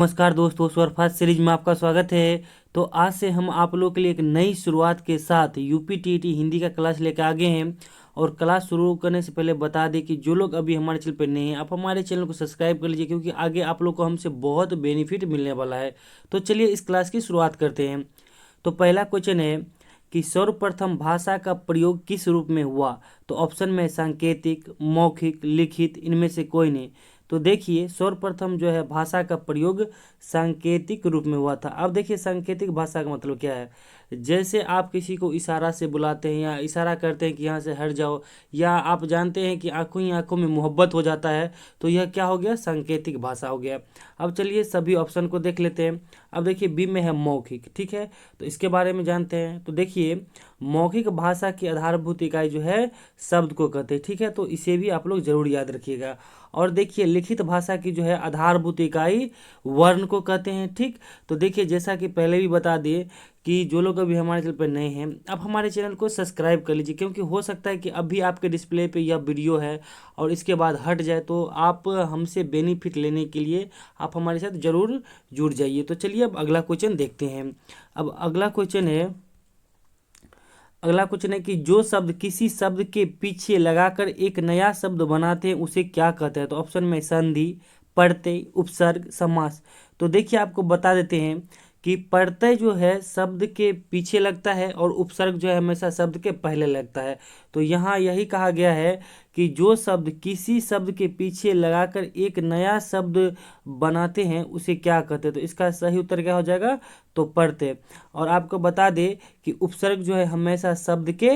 नमस्कार दोस्तों, स्वरफास्ट सीरीज में आपका स्वागत है। तो आज से हम आप लोगों के लिए एक नई शुरुआत के साथ यूपी-टीईटी हिंदी का क्लास लेकर आगे हैं। और क्लास शुरू करने से पहले बता दें कि जो लोग अभी हमारे चैनल पर नए हैं, आप हमारे चैनल को सब्सक्राइब कर लीजिए, क्योंकि आगे आप लोग को हमसे बहुत बेनिफिट मिलने वाला है। तो चलिए इस क्लास की शुरुआत करते हैं। तो पहला क्वेश्चन है कि सर्वप्रथम भाषा का प्रयोग किस रूप में हुआ। तो ऑप्शन में सांकेतिक, मौखिक, लिखित, इनमें से कोई नहीं। तो देखिए सर्वप्रथम जो है भाषा का प्रयोग सांकेतिक रूप में हुआ था। अब देखिए सांकेतिक भाषा का मतलब क्या है। जैसे आप किसी को इशारा से बुलाते हैं या इशारा करते हैं कि यहाँ से हट जाओ, या आप जानते हैं कि आंखों ही आंखों में मोहब्बत हो जाता है, तो यह क्या हो गया, सांकेतिक भाषा हो गया। अब चलिए सभी ऑप्शन को देख लेते हैं। अब देखिए बी में है मौखिक, ठीक है, तो इसके बारे में जानते हैं। तो देखिए मौखिक भाषा की आधारभूत इकाई जो है शब्द को कहते हैं, ठीक है, तो इसे भी आप लोग जरूर याद रखिएगा। और देखिए लिखित भाषा की जो है आधारभूत इकाई वर्ण को कहते हैं, ठीक। तो देखिए जैसा कि पहले भी बता दिए कि जो लोग अभी हमारे चैनल पर नए हैं, आप हमारे चैनल को सब्सक्राइब कर लीजिए, क्योंकि हो सकता है कि अभी आपके डिस्प्ले पे यह वीडियो है और इसके बाद हट जाए, तो आप हमसे बेनिफिट लेने के लिए आप हमारे साथ ज़रूर जुड़ जाइए। तो चलिए अब अगला क्वेश्चन देखते हैं। अब अगला क्वेश्चन है कि जो शब्द किसी शब्द के पीछे लगाकर एक नया शब्द बनाते हैं उसे क्या कहते हैं। तो ऑप्शन में संधि, प्रत्यय, उपसर्ग, समास। तो देखिए आपको बता देते हैं कि प्रत्यय जो है शब्द के पीछे लगता है और उपसर्ग जो है हमेशा शब्द के पहले लगता है। तो यहाँ यही कहा गया है कि जो शब्द किसी शब्द के पीछे लगाकर एक नया शब्द बनाते हैं उसे क्या कहते हैं। तो इसका सही उत्तर क्या हो जाएगा, तो प्रत्यय। और आपको बता दें कि उपसर्ग जो है हमेशा शब्द के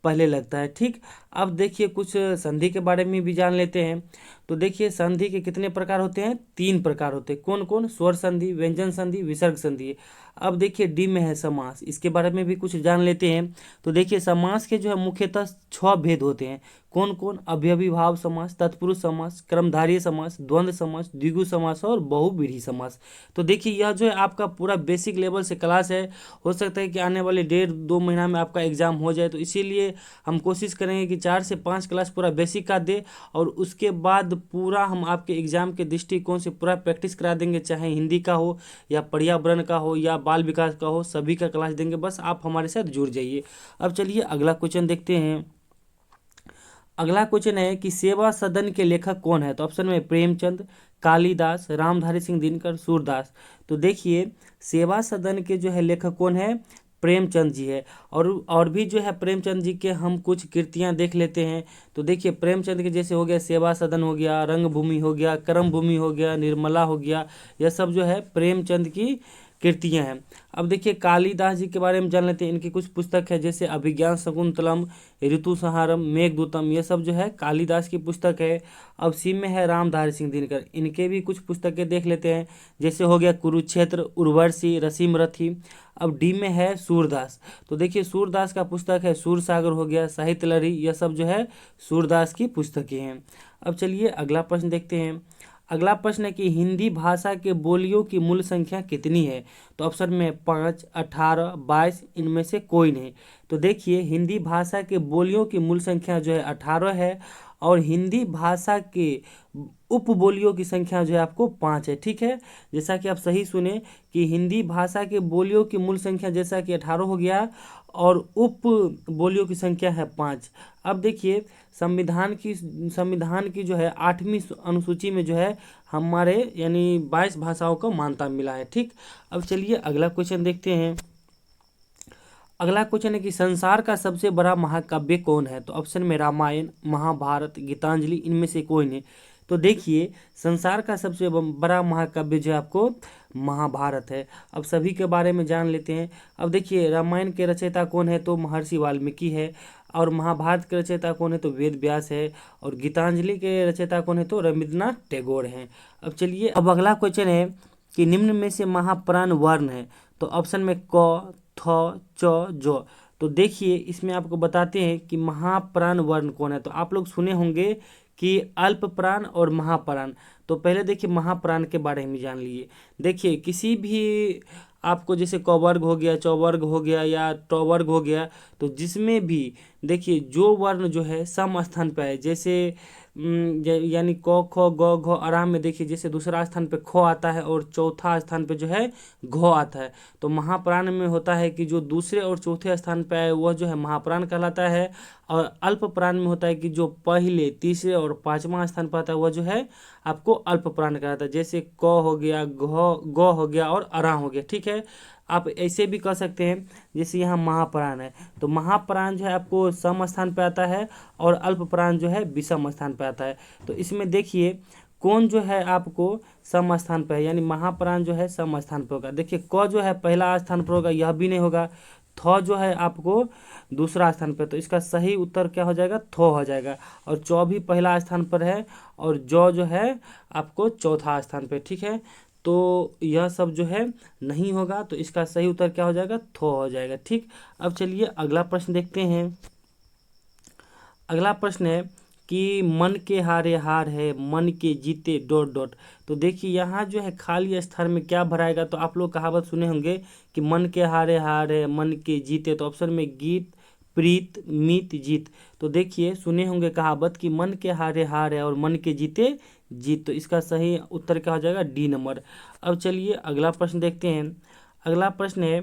पहले लगता है, ठीक। अब देखिए कुछ संधि के बारे में भी जान लेते हैं। तो देखिए संधि के कितने प्रकार होते हैं, 3 प्रकार होते हैं। कौन कौन, स्वर संधि, व्यंजन संधि, विसर्ग संधि। अब देखिए डी में है समास, इसके बारे में भी कुछ जान लेते हैं। तो देखिए समास के जो है मुख्यतः 6 भेद होते हैं। कौन कौन, अव्ययीभाव समास, तत्पुरुष समास, कर्मधारय समास, द्वंद्व समास, द्विगु समास और बहुव्रीहि समास। तो देखिए यह जो है आपका पूरा बेसिक लेवल से क्लास है। हो सकता है कि आने वाले 1.5-2 महीना में आपका एग्जाम हो जाए, तो इसीलिए हम कोशिश करेंगे कि 4 से 5 क्लास पूरा बेसिक का दे, और उसके बाद पूरा हम आपके एग्जाम के दृष्टिकोण से पूरा प्रैक्टिस करा देंगे, चाहे हिंदी का हो या पर्यावरण का हो या बाल विकास का हो, सभी का क्लास देंगे। बस आप हमारे साथ जुड़ जाइए। अब चलिए अगला क्वेश्चन देखते हैं। अगला क्वेश्चन है कि सेवा सदन के लेखक कौन है। तो ऑप्शन में प्रेमचंद, कालिदास, रामधारी सिंह दिनकर, सूरदास। तो देखिए सेवा सदन के जो है लेखक कौन है, प्रेमचंद जी है। और भी जो है प्रेमचंद जी के हम कुछ कृतियां देख लेते हैं। तो देखिए प्रेमचंद के जैसे हो गया सेवा सदन हो गया, रंगभूमि हो गया, कर्म भूमि हो गया, निर्मला हो गया, यह सब जो है प्रेमचंद की कृतियां हैं। अब देखिए कालिदास जी के बारे में जान लेते हैं। इनकी कुछ पुस्तक है, जैसे अभिज्ञान शाकुंतलम, ऋतुसंहारम, मेघदूतम, ये सब जो है कालिदास की पुस्तक है। अब सी में है रामधारी सिंह दिनकर, इनके भी कुछ पुस्तकें देख लेते हैं, जैसे हो गया कुरुक्षेत्र, उर्वशी, रसीम रथी। अब डी में है सूरदास। तो देखिए सूरदास का पुस्तक है सूरसागर हो गया, साहित्य लहरी, यह सब जो है सूरदास की पुस्तकें हैं। अब चलिए अगला प्रश्न देखते हैं। अगला प्रश्न है कि हिंदी भाषा के बोलियों की मूल संख्या कितनी है। तो ऑप्शन में 5, 18, 22, इनमें से कोई नहीं। तो देखिए हिंदी भाषा के बोलियों की मूल संख्या जो है 18 है, और हिंदी भाषा के उपबोलियों की संख्या जो है आपको 5 है, ठीक है। जैसा कि आप सही सुने कि हिंदी भाषा के बोलियों की मूल संख्या जैसा कि 18 हो गया, और उप बोलियों की संख्या है 5। अब देखिए संविधान की जो है 8वीं अनुसूची में जो है हमारे यानी 22 भाषाओं को मान्यता मिला है, ठीक। अब चलिए अगला क्वेश्चन देखते हैं। अगला क्वेश्चन है कि संसार का सबसे बड़ा महाकाव्य कौन है। तो ऑप्शन में रामायण, महाभारत, गीतांजलि, इनमें से कोई नहीं। तो देखिए संसार का सबसे बड़ा महाकाव्य जो है आपको महाभारत है। अब सभी के बारे में जान लेते हैं। अब देखिए रामायण के रचयिता कौन है, तो महर्षि वाल्मीकि है। और महाभारत के रचयिता कौन है, तो वेद व्यास है। और गीतांजलि के रचयिता कौन है, तो रविंद्रनाथ टैगोर हैं। अब चलिए अब अगला क्वेश्चन है कि निम्न में से महाप्राण वर्ण है। तो ऑप्शन में क, थ, च, ज। तो देखिए इसमें आपको बताते हैं कि महाप्राण वर्ण कौन है। तो आप लोग सुने होंगे कि अल्प प्राण और महाप्राण। तो पहले देखिए महाप्राण के बारे में जान लीजिए। देखिए किसी भी आपको जैसे क वर्ग हो गया, च वर्ग हो गया या ट वर्ग हो गया, तो जिसमें भी देखिए जो वर्ण जो है सम स्थान पर है, जैसे यानी क ख ग घ आराम में देखिए जैसे दूसरा स्थान पे ख आता है और चौथा स्थान पे जो है घ आता है। तो महाप्राण में होता है कि जो दूसरे और चौथे स्थान पे आए वह जो है महाप्राण कहलाता है, और अल्प प्राण में होता है कि जो पहले, तीसरे और पांचवा स्थान पर आता है वह जो है आपको अल्प प्राण कहलाता है। जैसे क हो गया, घ ग हो गया और अरा हो गया। ठीक है, आप ऐसे भी कह सकते हैं जैसे यहाँ महाप्राण है, तो महाप्राण जो है आपको सम स्थान पे आता है और अल्प प्राण जो है विषम स्थान पे आता है। तो इसमें देखिए कौन जो है आपको सम स्थान पे है, यानी महाप्राण जो है सम स्थान पे होगा। देखिए क जो है पहला स्थान पर होगा, यह भी नहीं होगा। थ जो है आपको दूसरा स्थान पर, तो इसका सही उत्तर क्या हो जाएगा, थ हो जाएगा। और चौ भी पहला स्थान पर है और जौ जो है आपको चौथा स्थान पे। ठीक है, तो यह सब जो है नहीं होगा, तो इसका सही उत्तर क्या हो जाएगा, थो हो जाएगा। ठीक, अब चलिए अगला प्रश्न देखते हैं। अगला प्रश्न है कि मन के हारे हार है, मन के जीते डॉट डॉट। तो देखिए यहाँ जो है खाली स्थान में क्या भराएगा, तो आप लोग कहावत सुने होंगे कि मन के हारे हार है, मन के जीते, तो ऑप्शन में गीत, प्रीत, मीत, जीत। तो देखिए सुने होंगे कहावत कि मन के हारे हार है और मन के जीते जीत, तो इसका सही उत्तर क्या हो जाएगा, डी नंबर। अब चलिए अगला प्रश्न देखते हैं। अगला प्रश्न है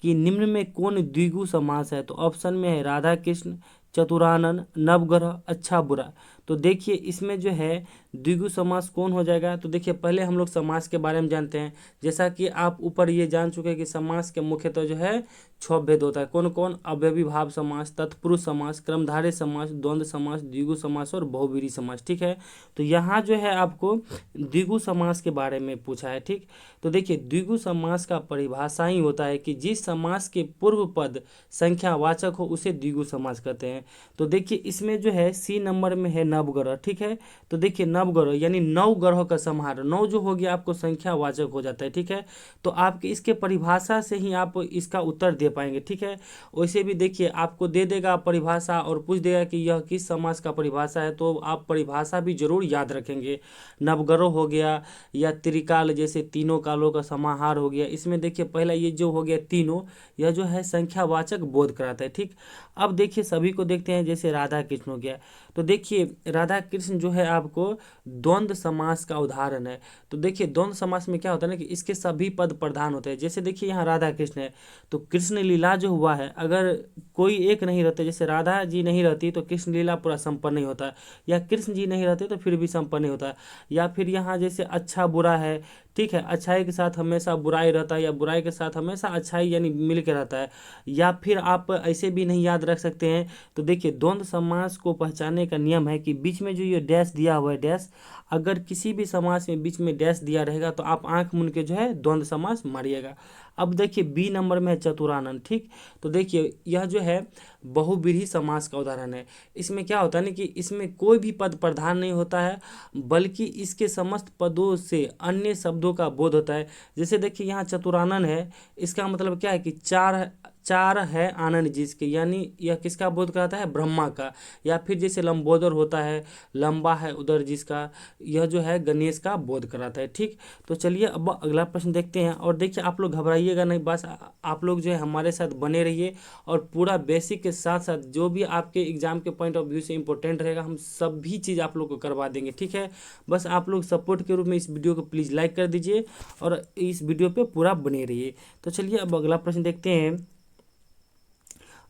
कि निम्न में कौन द्विगु समास है, तो ऑप्शन में है राधा कृष्ण, चतुरानन, नवग्रह, अच्छा बुरा। तो देखिए इसमें जो है द्विगु समास कौन हो जाएगा, तो देखिए पहले हम लोग समास के बारे में जानते हैं। जैसा कि आप ऊपर ये जान चुके हैं कि समास के मुख्यतः जो है 6 भेद होता है। कौन कौन, अव्ययी भाव समास, तत्पुरुष समास, क्रमधारय समास, द्वंद्व समास, द्विगु समास और बहुव्रीहि समास। ठीक है, तो यहाँ जो है आपको द्विगु समास के बारे में पूछा है। ठीक, तो देखिए द्विगु समास का परिभाषा ही होता है कि जिस समास के पूर्व पद संख्यावाचक हो उसे द्विगु समास कहते हैं। तो देखिए इसमें जो है सी नंबर में है नवग्रह। ठीक है, तो देखिए नवग्रह यानी नौ ग्रह का समाहार, नौ जो हो गया आपको संख्यावाचक हो जाता है। ठीक है, तो आपके इसके परिभाषा से ही आप इसका उत्तर दे पाएंगे। ठीक है, वैसे भी देखिए आपको दे देगा परिभाषा और पूछ देगा कि यह किस समास का परिभाषा है, तो आप परिभाषा भी जरूर याद रखेंगे। नवग्रह हो गया या त्रिकाल जैसे तीनों कालों का समाहार हो गया। इसमें देखिए पहला ये जो हो गया तीनों, यह जो है संख्यावाचक बोध कराता है। ठीक, अब देखिए सभी को देखते हैं। जैसे राधा कृष्ण हो गया, तो देखिए राधा कृष्ण जो है आपको द्वंद्व समास का उदाहरण है। तो देखिए द्वंद्व समास में क्या होता है ना कि इसके सभी पद प्रधान होते हैं। जैसे देखिए यहाँ राधा कृष्ण है, तो कृष्ण लीला जो हुआ है, अगर कोई एक नहीं रहते, जैसे राधा जी नहीं रहती तो कृष्ण लीला पूरा संपन्न नहीं होता, या कृष्ण जी नहीं रहते तो फिर भी संपन्न नहीं होता। या फिर यहाँ जैसे अच्छा बुरा है, ठीक है, अच्छाई के साथ हमेशा बुराई रहता है या बुराई के साथ हमेशा अच्छाई यानी मिल के रहता है। या फिर आप ऐसे भी नहीं याद रख सकते हैं, तो देखिए द्वंद्व समास को पहचानने का नियम है कि बीच में जो ये डैश दिया हुआ है, डैश, अगर किसी भी समास में बीच में डैश दिया रहेगा तो आप आंख मूंद के जो है द्वंद्व समास मारिएगा। अब देखिए बी नंबर में है चतुरानन। ठीक, तो देखिए यह जो है बहुव्रीहि समास का उदाहरण है। इसमें क्या होता है ना कि इसमें कोई भी पद प्रधान नहीं होता है, बल्कि इसके समस्त पदों से अन्य शब्दों का बोध होता है। जैसे देखिए यहाँ चतुरानन है, इसका मतलब क्या है कि चार चार है आनंद जिसके, यानी यह किसका बोध कराता है, ब्रह्मा का। या फिर जैसे लंबोदर होता है, लंबा है उधर जिसका, यह जो है गणेश का बोध कराता है। ठीक, तो चलिए अब अगला प्रश्न देखते हैं। और देखिए आप लोग घबराइएगा नहीं, बस आप लोग जो है हमारे साथ बने रहिए और पूरा बेसिक के साथ साथ जो भी आपके एग्जाम के पॉइंट ऑफ व्यू से इंपॉर्टेंट रहेगा हम सभी चीज़ आप लोग को करवा देंगे। ठीक है, बस आप लोग सपोर्ट के रूप में इस वीडियो को प्लीज़ लाइक कर दीजिए और इस वीडियो पे पूरा बने रहिए। तो चलिए अब अगला प्रश्न देखते हैं।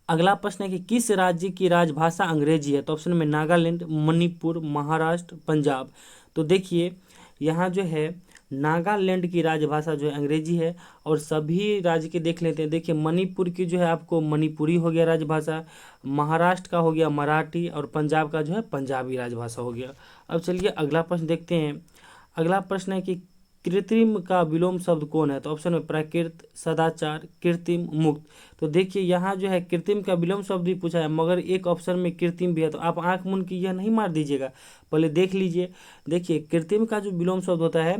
अगला प्रश्न है कि किस राज्य की राजभाषा अंग्रेजी है, तो ऑप्शन में नागालैंड, मणिपुर, महाराष्ट्र, पंजाब। तो देखिए यहाँ जो है नागालैंड की राजभाषा जो है अंग्रेजी है, और सभी राज्य के देख लेते हैं। देखिए मणिपुर की जो है आपको मणिपुरी हो गया राजभाषा, महाराष्ट्र का हो गया मराठी, और पंजाब का जो है पंजाबी राजभाषा हो गया। अब चलिए अगला प्रश्न देखते हैं। अगला प्रश्न है कि कृत्रिम का विलोम शब्द कौन है, तो ऑप्शन में प्राकृत, सदाचार, कृत्रिम, मुक्त। तो देखिए यहाँ जो है कृत्रिम का विलोम शब्द भी पूछा है, मगर एक ऑप्शन में कृत्रिम भी है, तो आप आंख मूंद के यह नहीं मार दीजिएगा, पहले देख लीजिए। देखिए कृत्रिम का जो विलोम शब्द होता है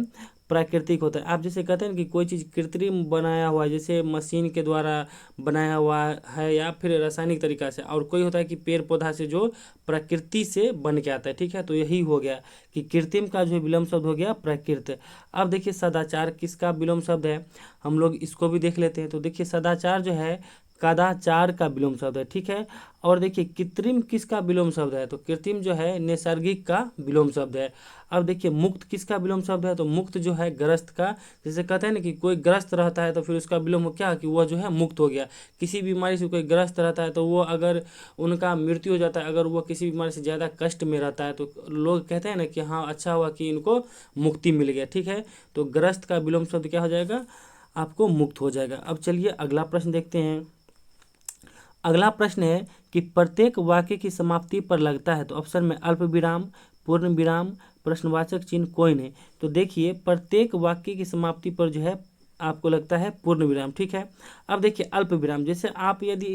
प्राकृतिक होता है। आप जैसे कहते हैं कि कोई चीज़ कृत्रिम बनाया हुआ है, जैसे मशीन के द्वारा बनाया हुआ है या फिर रासायनिक तरीका से, और कोई होता है कि पेड़ पौधा से जो प्रकृति से बन के आता है। ठीक है, तो यही हो गया कि कृत्रिम का जो विलोम शब्द हो गया प्राकृत। अब देखिए सदाचार किसका विलोम शब्द है, हम लोग इसको भी देख लेते हैं। तो देखिए सदाचार जो है कदाचार का विलोम शब्द है, ठीक है। और देखिए कृत्रिम किसका विलोम शब्द है, तो कृत्रिम जो है नैसर्गिक का विलोम शब्द है। अब देखिए मुक्त किसका विलोम शब्द है, तो मुक्त जो है ग्रस्त का। जैसे कहते हैं ना कि कोई ग्रस्त रहता है तो फिर उसका विलोम हो क्या कि वह जो है मुक्त हो गया। किसी बीमारी से कोई ग्रस्त रहता है तो वो अगर उनका मृत्यु हो जाता है, अगर वो किसी बीमारी से ज़्यादा कष्ट में रहता है तो लोग कहते हैं ना कि हाँ अच्छा हुआ कि इनको मुक्ति मिल गया, ठीक है। तो ग्रस्त का विलोम शब्द क्या हो जाएगा, आपको मुक्त हो जाएगा। अब चलिए अगला प्रश्न देखते हैं। अगला प्रश्न है कि प्रत्येक वाक्य की समाप्ति पर लगता है, तो ऑप्शन में अल्प विराम, पूर्ण विराम, प्रश्नवाचक चिन्ह कोई नहीं। तो देखिए प्रत्येक वाक्य की समाप्ति पर जो है आपको लगता है पूर्ण विराम, ठीक है। अब देखिए अल्प विराम, जैसे आप यदि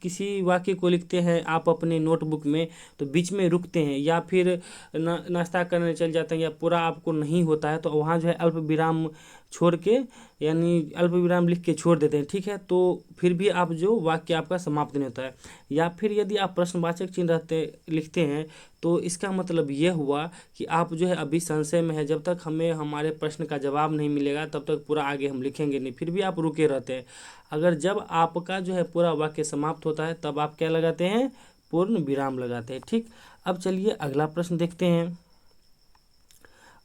किसी वाक्य को लिखते हैं आप अपने नोटबुक में, तो बीच में रुकते हैं या फिर नाश्ता करने चल जाते हैं या पूरा आपको नहीं होता है, तो वहाँ जो है अल्प विराम छोड़ के यानी अल्प विराम लिख के छोड़ देते हैं, ठीक है। तो फिर भी आप जो वाक्य आपका समाप्त नहीं होता है। या फिर यदि आप प्रश्नवाचक चिन्ह रहते लिखते हैं तो इसका मतलब ये हुआ कि आप जो है अभी संशय में है, जब तक हमें हमारे प्रश्न का जवाब नहीं मिलेगा तब तक पूरा आगे हम लिखेंगे नहीं, फिर भी आप रुके रहते हैं। अगर जब आपका जो है पूरा वाक्य समाप्त होता है तब आप क्या लगाते हैं, पूर्ण विराम लगाते हैं, ठीक। अब चलिए अगला प्रश्न देखते हैं।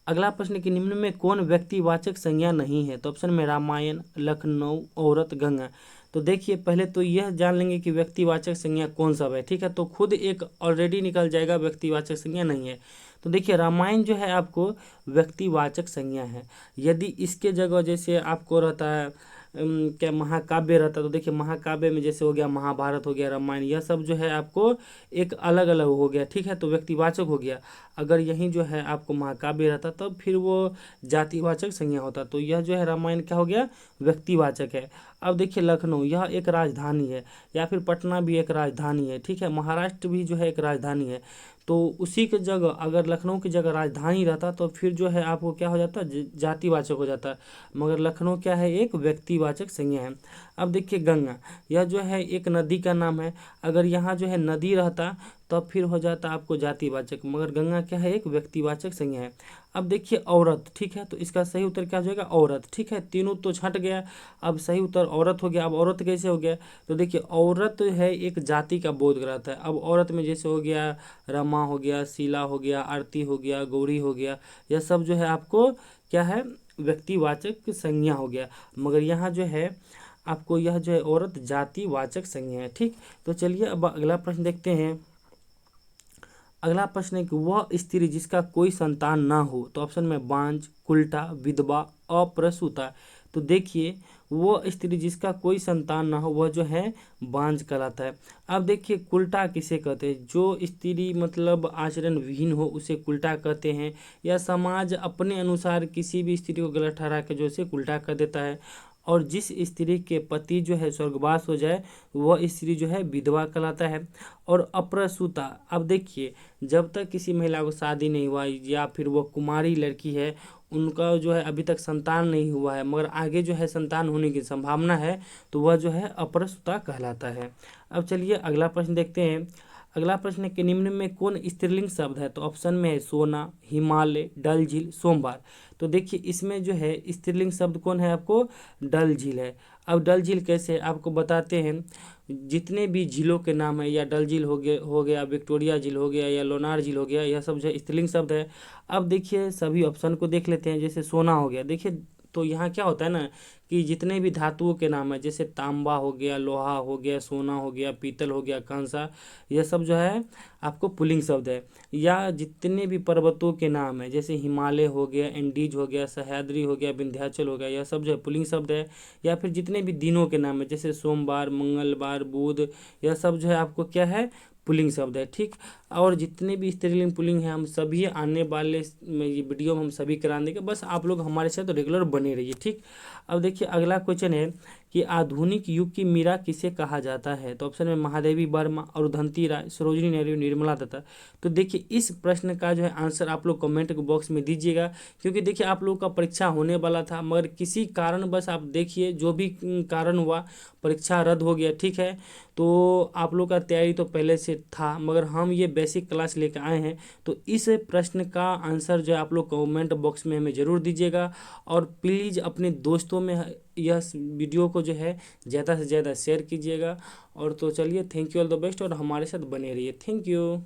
अगला प्रश्न कि निम्न में कौन व्यक्तिवाचक संज्ञा नहीं है, तो ऑप्शन में रामायण, लखनऊ, औरत, गंगा। तो देखिए पहले तो यह जान लेंगे कि व्यक्तिवाचक संज्ञा कौन सा है, ठीक है। तो खुद एक ऑलरेडी निकल जाएगा व्यक्तिवाचक संज्ञा नहीं है। तो देखिए रामायण जो है आपको व्यक्तिवाचक संज्ञा है। यदि इसके जगह जैसे आपको रहता है क्या महाकाव्य रहता, तो देखिए महाकाव्य में जैसे हो गया महाभारत, हो गया रामायण, यह सब जो है आपको एक अलग अलग हो गया, ठीक है, तो व्यक्तिवाचक हो गया। अगर यहीं जो है आपको महाकाव्य रहता तब फिर वो जातिवाचक संज्ञा होता। तो यह जो है रामायण क्या हो गया, व्यक्तिवाचक है। अब देखिए लखनऊ यह एक राजधानी है, या फिर पटना भी एक राजधानी है, ठीक है, महाराष्ट्र भी जो है एक राजधानी है। तो उसी के जगह अगर लखनऊ की जगह राजधानी रहता तो फिर जो है आपको क्या हो जाता, जातिवाचक हो जाता। मगर लखनऊ क्या है, एक व्यक्तिवाचक संज्ञा है। अब देखिए गंगा, यह जो है एक नदी का नाम है। अगर यहाँ जो है नदी रहता तब फिर हो जाता आपको जातिवाचक, मगर गंगा क्या है, एक व्यक्तिवाचक संज्ञा है। अब देखिए औरत, ठीक है, तो इसका सही उत्तर क्या हो जाएगा, औरत, ठीक है। तीनों तो छट गया, अब सही उत्तर औरत हो गया। अब औरत कैसे हो गया, तो देखिए औरत है एक जाति का बोध कराता है। अब औरत में जैसे हो गया रमा हो गया, शीला हो गया, आरती हो गया, गौरी हो गया, यह सब जो है आपको क्या है, व्यक्तिवाचक संज्ञा हो गया। मगर यहाँ जो है आपको यह जो है औरत जातिवाचक संज्ञा है, ठीक। तो चलिए अब अगला प्रश्न देखते हैं। अगला प्रश्न है कि वह स्त्री जिसका कोई संतान ना हो, तो ऑप्शन में बांझ, कुल्टा, विधवा, अप्रसूता। तो देखिए वो स्त्री जिसका कोई संतान ना हो वह जो है बांझ कहलाता है। अब देखिए कुल्टा किसे कहते हैं, जो स्त्री मतलब आचरण विहीन हो उसे कुल्टा कहते हैं, या समाज अपने अनुसार किसी भी स्त्री को गलत ठहरा के जो उसे कुल्टा कर देता है। और जिस स्त्री के पति जो है स्वर्गवास हो जाए वह स्त्री जो है विधवा कहलाता है। और अप्रसूता, अब देखिए जब तक किसी महिला को शादी नहीं हुआ या फिर वह कुमारी लड़की है, उनका जो है अभी तक संतान नहीं हुआ है मगर आगे जो है संतान होने की संभावना है, तो वह जो है अप्रसूता कहलाता है। अब चलिए अगला प्रश्न देखते हैं। अगला प्रश्न है कि निम्न में कौन स्त्रीलिंग शब्द है, तो ऑप्शन में है सोना, हिमालय, डल झील, सोमवार। तो देखिए इसमें जो है स्त्रीलिंग शब्द कौन है, आपको डल झील है। अब डल झील कैसे है आपको बताते हैं। जितने भी झीलों के नाम है, या डल झील हो गया, विक्टोरिया झील हो गया, या लोनार झील हो गया, यह सब जो है स्त्रीलिंग शब्द है। अब देखिए सभी ऑप्शन को देख लेते हैं। जैसे सोना हो गया, देखिए तो यहाँ क्या होता है ना कि जितने भी धातुओं के नाम है, जैसे तांबा हो गया, लोहा हो गया, सोना हो गया, पीतल हो गया, कांसा, यह सब जो है आपको पुल्लिंग शब्द है। या जितने भी पर्वतों के नाम है, जैसे हिमालय हो गया, एंडीज हो गया, सह्याद्री हो गया, विंध्याचल हो गया, यह सब जो है पुल्लिंग शब्द है। या फिर जितने भी दिनों के नाम है, जैसे सोमवार, मंगलवार, बुध, यह सब जो है आपको क्या है, पुल्लिंग शब्द है, ठीक। और जितने भी स्त्रीलिंग पुल्लिंग हैं हम सभी आने वाले में ये वीडियो में हम सभी करा देंगे, बस आप लोग हमारे साथ रेगुलर बने रहिए, ठीक। अब देखिए अगला क्वेश्चन है कि आधुनिक युग की मीरा किसे कहा जाता है, तो ऑप्शन में महादेवी वर्मा, अरुंधति राय, सरोजिनी नायडू, निर्मला दत्ता। तो देखिए इस प्रश्न का जो है आंसर आप लोग कमेंट बॉक्स में दीजिएगा, क्योंकि देखिए आप लोगों का परीक्षा होने वाला था मगर किसी कारण बस आप देखिए जो भी कारण हुआ परीक्षा रद्द हो गया, ठीक है। तो आप लोग का तैयारी तो पहले से था मगर हम ये बेसिक क्लास लेकर आए हैं, तो इस प्रश्न का आंसर जो है आप लोग कमेंट बॉक्स में हमें ज़रूर दीजिएगा। और प्लीज़ अपने दोस्तों में यह वीडियो को जो है ज़्यादा से ज़्यादा शेयर कीजिएगा। और तो चलिए, thank you all the best, और हमारे साथ बने रहिए। Thank you.